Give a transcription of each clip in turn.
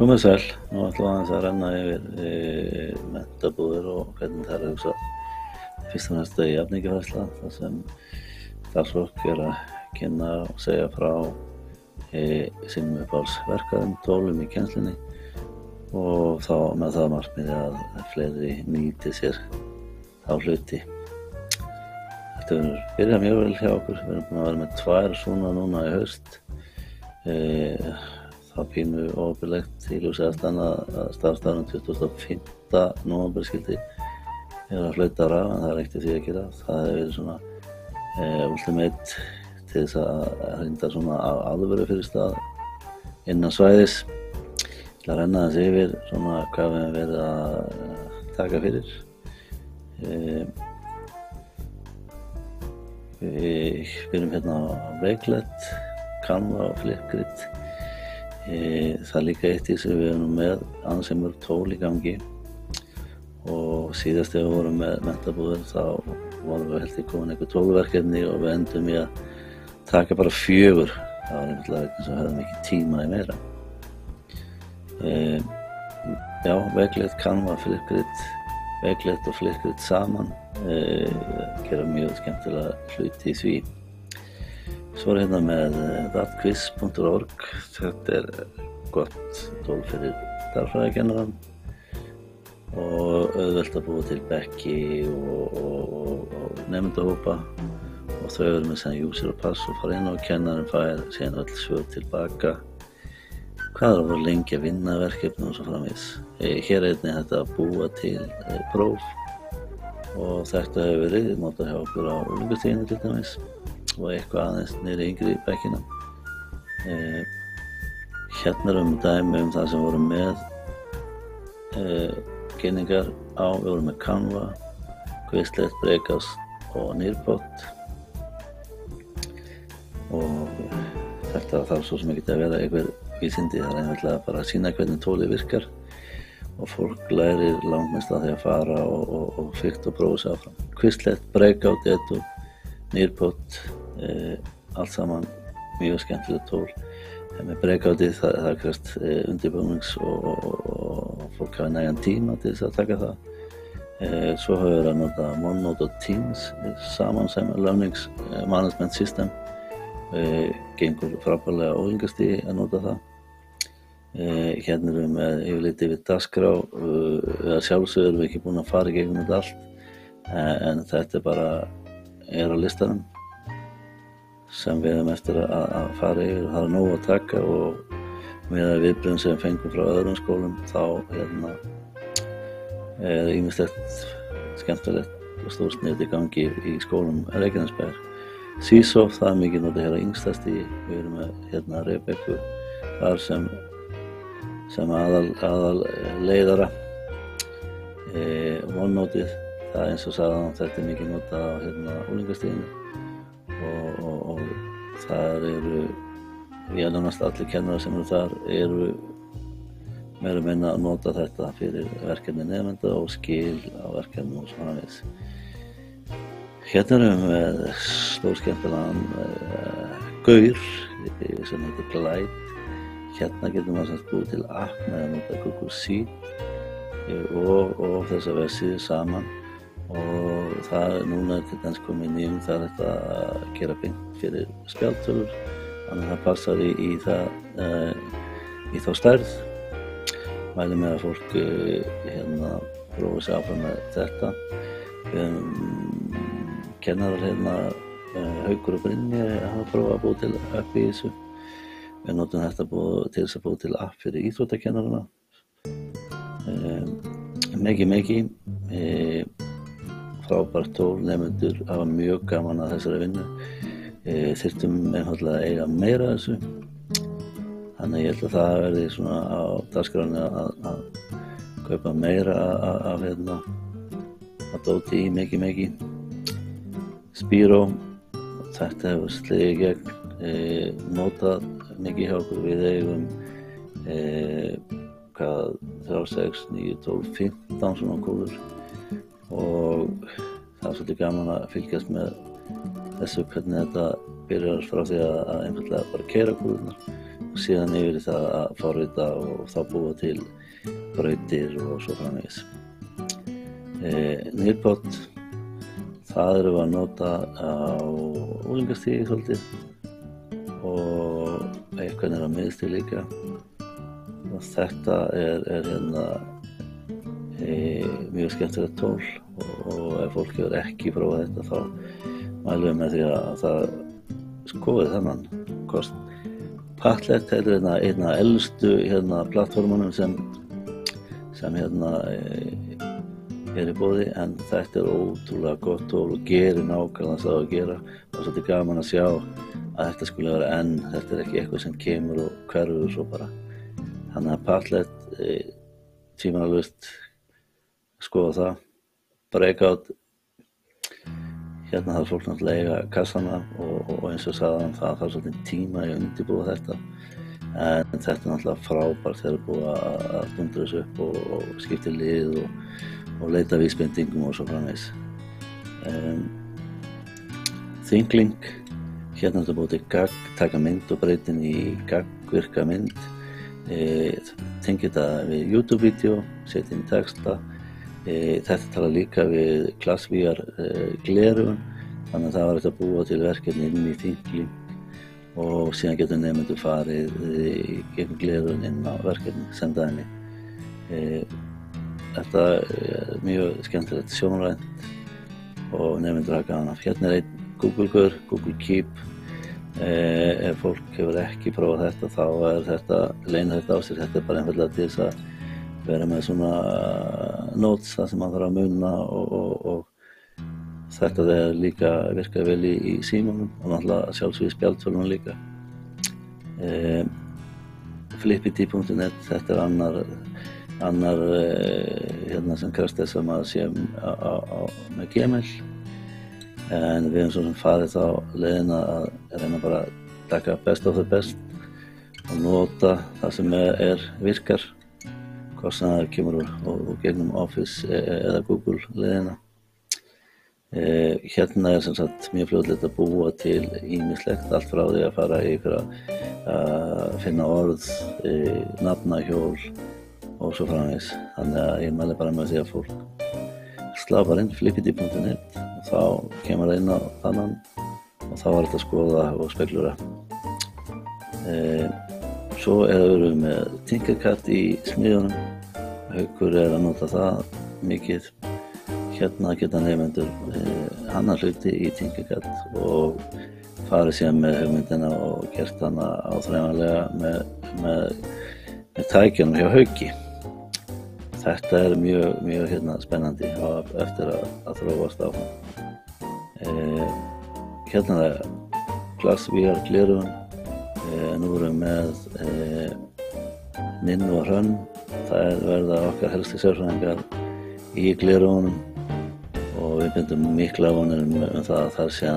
Komið sæl, nú ætlum við aðeins að renna yfir menntabúðir og hvernig það er hugsað. Fyrst og næst jafningjafræðsla, þar sem starfsfólk að kynna og segja frá sínum uppáhaldsverkefnum, tólum í kennslunni og þá með það markmiði að fleiri nýti sér þá hluti. Þetta byrjað mjög vel hjá okkur, við erum búin að vera með 2 svona núna í haust. Það pínu óbyrlegt í ljósi aðstæðna að starfsdagurinn 25. nóvember skyldi að flauta af, en það er ekkert því að gera. Það hefur verið svona ultimate til þess að hrinda svona alvöru fyrir stað innan svæðis. Ég ætla að renna þessi yfir svona hvað við hefum verið að taka fyrir. Við byrjum hérna á Wakelet, Canva og Flipgrid. Það er líka eitt í þessu, við erum með ansi mörg tól í gangi og síðast þegar við vorum með menntabúðir þá vorum við held í komin einhver tólverkefni og við endum í að taka bara 4. Það var einfaldlega vegna sem við höfðum ekki tíma í meira. Já, Wakelet, Canva, Flipgrid, Wakelet og Flipgrid saman gera mjög skemmtilega hluti í því. Svo er hérna með thatquiz.org. Þetta gott tól fyrir stærðfræðikennarann og auðvelt að búa til bekki og nemendahópa og þau eru með sem user og pass og fara inn og kennarinn fær síðan öll svör tilbaka. Hvað er að vera lengi að vinna verkefni og svo framvegis. Hér er einnig þetta að búa til próf og þetta hefur verið notað hjá okkur á unglingastiginu til dæmis og eitthvað aðeins niðri yngri í bekkina. Hérna erum við dæmi það sem vorum með kynningar á. Við vorum með Canva, Quizlet, Breakout og Nearpod og þetta þarf svo sem ekki að vera einhver vísindi. Það er einfaldlega bara að sýna hvernig tólið virkar og fólk lærir langmest að því að fara og fikta og prófa sig áfram. Quizlet, Breakout, Edu, Nearpod, allt saman mjög skemmtilegt tól. Með Breakoutið það krefst undirbúnings og fólk hafa nægan tíma til þess að taka það. Svo höfum við að nota OneNote og Teams saman sem Learning Management System. Gengur frábærlega á unglingastigi að nota það. Hérna erum við með yfirlit yfir dagskrá. Sjálfsögðu erum við ekki búin að fara í gegnum þetta allt, en þetta bara á listanum sem við hefum eftir að fara yfir. Það er nóg að taka og með viðbrögðum sem við fengum frá öðrum skólum þá ýmislegt skemmtilegt og stórsnið í gangi í skólum Reykjanesbæjar. CISO, það er mikið notað hér á yngstastigi. Við erum með hérna Rebekku þar sem aðal leiðara. OneNoteið, það er eins og sagði þetta mikið notað á hérna unglingastiginu og þar eru nánast allir kennarar sem eru þar eru meira og minna að nota þetta fyrir verkefni nemenda og skil á verkefnum og svona framvegis. Hérna erum við með stórskemmtilegan gaur sem heitir Glide. Hérna getur maður samt búið til app með að nota Google Sheet og þessa vefsíðu saman og það núna til dæmis komið nýjum það er þetta að gera beint fyrir spjaldtölur, þannig að það passar í þá stærð. Mæli með að fólk hérna prófi sig áfram með þetta. Kennarar hérna Haukur og Brynja hafa prófað að búa til app í þessu. Við notum þetta til þess að búa til app fyrir íþróttakennarana. Mikið frábært tól, nemendur hafa mjög gaman að þessari vinnu. Þyrftum einfaldlega að eiga meira af þessu. Þannig ég held að það verði svona á dagskránni að kaupa meira af hérna að dóti í mikið. Spiro, þetta hefur slegið í gegn, notað mikið hjá okkur. Við eigum 3, 6, 9, 12, 15 svona kúlur og það er svolítið gaman að fylgjast með þessu hvernig þetta byrjar frá því að einfaldlega bara keyra kúlurnar síðan yfir í það að forrita og þá búa til brautir og svo framvegis. Nearpod, það erum við að nota á unglingastígi svolítið og eitthvað á miðstig líka. Og þetta er hérna mjög skemmtilegt tól og ef fólk hefur ekki prófað þetta þá mælum við með því að það skoði þennan kost. Padlet er einna elstu plattformunum sem er í boði, en þetta er ótrúlega gott tól og gerir nákvæmlega það að gera og svolítið gaman að sjá að þetta skulle vera þetta er ekki eitthvað sem kemur og hverfur svo bara. Þannig að Padlet tvímælalaust skoða það. Breakout, hérna þarf fólk náttúrulega eiga kassana og eins og sagðan það þarf svolítið tíma í að undirbúa þetta, en þetta er náttúrulega frábært þegar búið að dundra þessu upp og skipta lið og leita vísbendingum og svo framvegis. ThinkLink, hérna er þetta búið til gagn, taka mynd og breytin í gagnvirka mynd, tengja þetta við YouTube-vídeó, setja inn texta. Þetta talar líka við ClassVR gleraugun, þannig að það var hægt að búa til verkefni inn í ThinkLink og síðan getur nemendur farið í gegnum gleraugun inn á verkefni, senda henni. Þetta er mjög skemmtilegt sjónrænt og nemendur hafa gaman af. Hérna er einn Google-gur, Google Keep. Ef fólk hefur ekki prófað þetta þá er þetta, leynir þetta á sér, þetta er bara einfaldlega til þess að vera með svona notes það sem maður þarf að muna og þetta er líka virkað vel í símanum og náttúrulega sjálfsögðu spjaldtölvunum líka. Flippity.net, þetta er annar hérna sem krefst þess að maður sé með Gmail, en við höfum svo sem farið þá leiðina að reyna bara að taka best of the best og nota það sem virkar, hvort sem það kemur úr gegnum Office eða Google leiðina. Hérna er sem sagt mjög fljótlega að búa til ýmislegt, allt frá því að fara í að finna orð, nafnahjól og svo framvegis. Þannig að ég mæli bara með því að fólk slá bara inn flippity.net og þá kemur það inn á þannan og þá er þetta að skoða og speglura. Svo erum við með Tinkercad í smiðjunum. Haukur er að nota það mikið. Hérna geta nemendur hanna hluti í Tinkercad og farið síðan með hugmyndina og gert hana áþreifanlega með tækjunum hjá Hauki. Þetta er mjög spennandi eftir að þróast áfram. Hérna er ClassVR gleraugun. Nú erum við með Ninnu og Hrönn. Það verða okkar helstu sérfræðingar í gleraugunum og við bindum mikla vonir það að það sé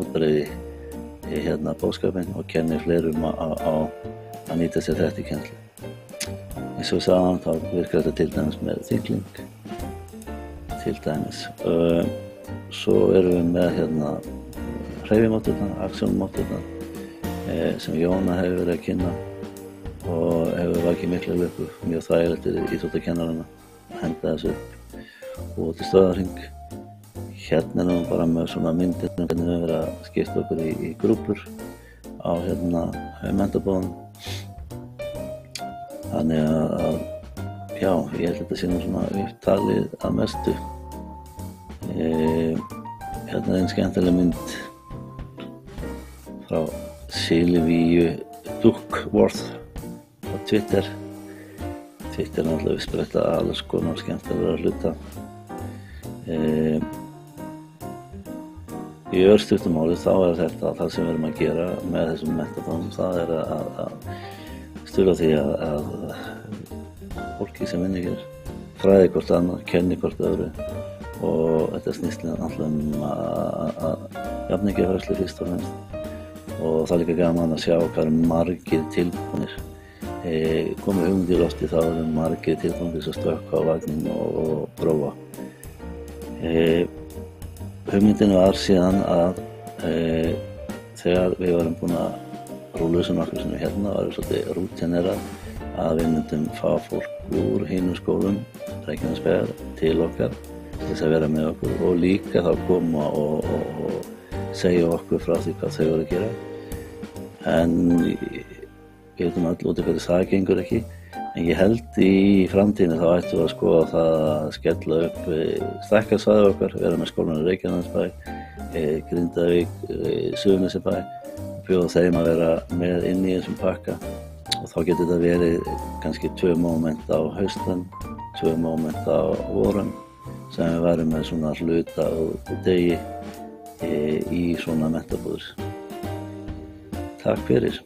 útbreiði boðskapinn og kenni fleirum að nýta sér þetta í kennslu. Eins og við sagðum þá virkar þetta til dæmis með ThinkLink til dæmis. Svo erum við með hreyfimótturnar, aksjónmótturnar sem Jóna hefur verið að kynna og hefur vakið mikla lukku, mjög þægilegt fyrir íþróttakennarana að henda þessu upp og til stöðarhring. Hérna erum við bara með svona myndir hvernig við verðum að skipta okkur í grúpur á mentabóðunum. Þannig að já, ég held að þetta sé nú svona upptalið að mestu. Hérna er einn skemmtileg mynd frá Sylvíu Duckworth á Twitter. Twitter er náttúrulega uppspretta alls konar skemmtilegra hluta. Í örstuttu máli þá er þetta það sem við erum að gera með þessum menntatónum. Það er að stuðla því að fólki sem vinnur hér fræði hvort annað, kenni hvort öðru og þetta snýst náttúrulega að jafningjafræðslu fyrst og fremst og það er líka gaman að sjá hvað margir tilbúnir. Komið hugmynd í lofti þá eru margir tilbúnir að stökkva á vagnin og prófa. Hugmyndin var síðan að þegar við varum búin að rúlluðum okkur sem hérna var svolítið rútínerað að við myndum fá fólk úr hinum skólum Reykjanesbæjar til okkar til þess að vera með okkur og líka þá koma og segja okkur frá því hvað þau voru að gera. En við veitum öll út af hverju það gengur ekki. En ég held í framtíðinni þá ættum við að skoða það að skella upp stækkarsvæði okkar, vera með skólann í Reykjanesbæ, Grindavík, Suðurnesjabæ, bjóða þeim að vera með inn í þessum pakka. Og þá getur þetta verið kannski 2 móment á haustin, 2 móment á vorum sem við værum með svona hluta og degi í svona menntabúðir. Takk fyrir.